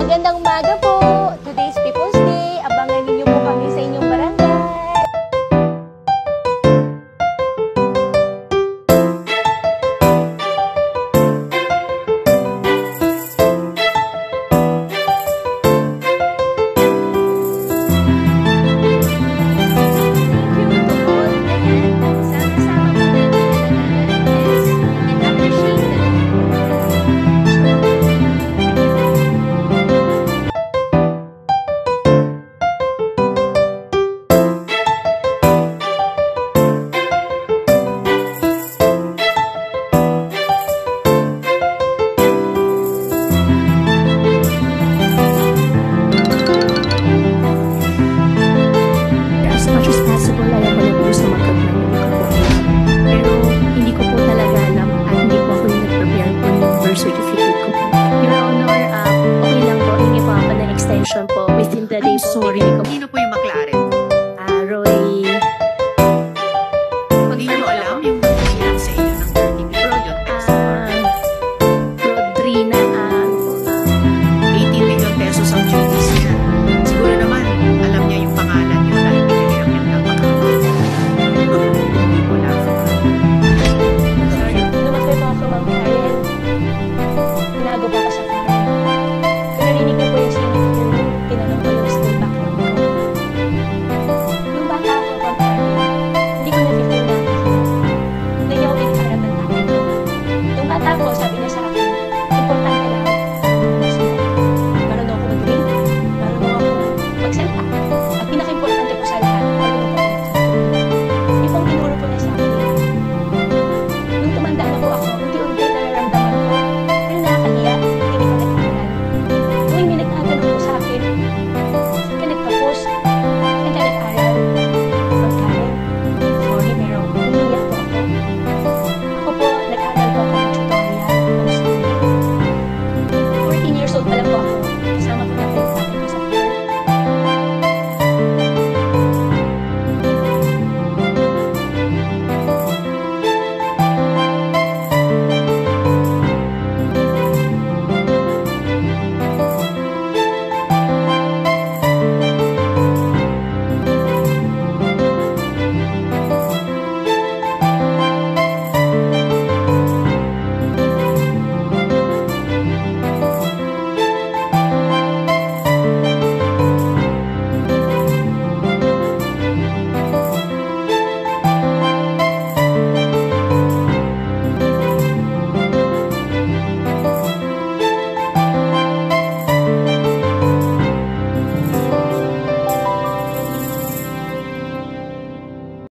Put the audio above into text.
Magandang umaga po! Today's People's Day. Abangan ninyo po kami sa inyong barangay. Po within the day. Sorry, kanino po yung McLaren? Roy. Hindi mo alam yung nangyayari sa inyo ng 30 million pesos? Rodrina. 18 million pesos ang duties niya. Siguro naman, alam niya yung pangalan niyo dahil pinagayang niya ng pangalan. Hindi ko lang. Sorry. Lumaki po ako, Ma'am Karen. Pinago po ako sa farm. Kung narinig niyo po yung sinig niyo, tinanong ko yung school background ko. Nung bata ako, Ma'am Karen, hindi ko na-feel na hindi niya ako pinagharap ng tatay ko. Nung bata ako, sabi niya sa akin, importante lang mas mo. Marunong ako mag-read, marunong ako magsalita. At pinaka-importante po sa lahat, marunong ako magsalita. Yung pong tinuro po niya sa akin. Nung tumanda na po ako, unti-unti nararamdaman ko, pero nakakahiya, hindi ka nag-aaral. Tuwing may nagtatanong po sa akin, saan ka nagtapos? Saan ka nag-aral? Magkain. Sorry, pero umiiyak po ako. Ako po, nag-aral po ako ng tutorial, homeschooling. 14 years old pa lang po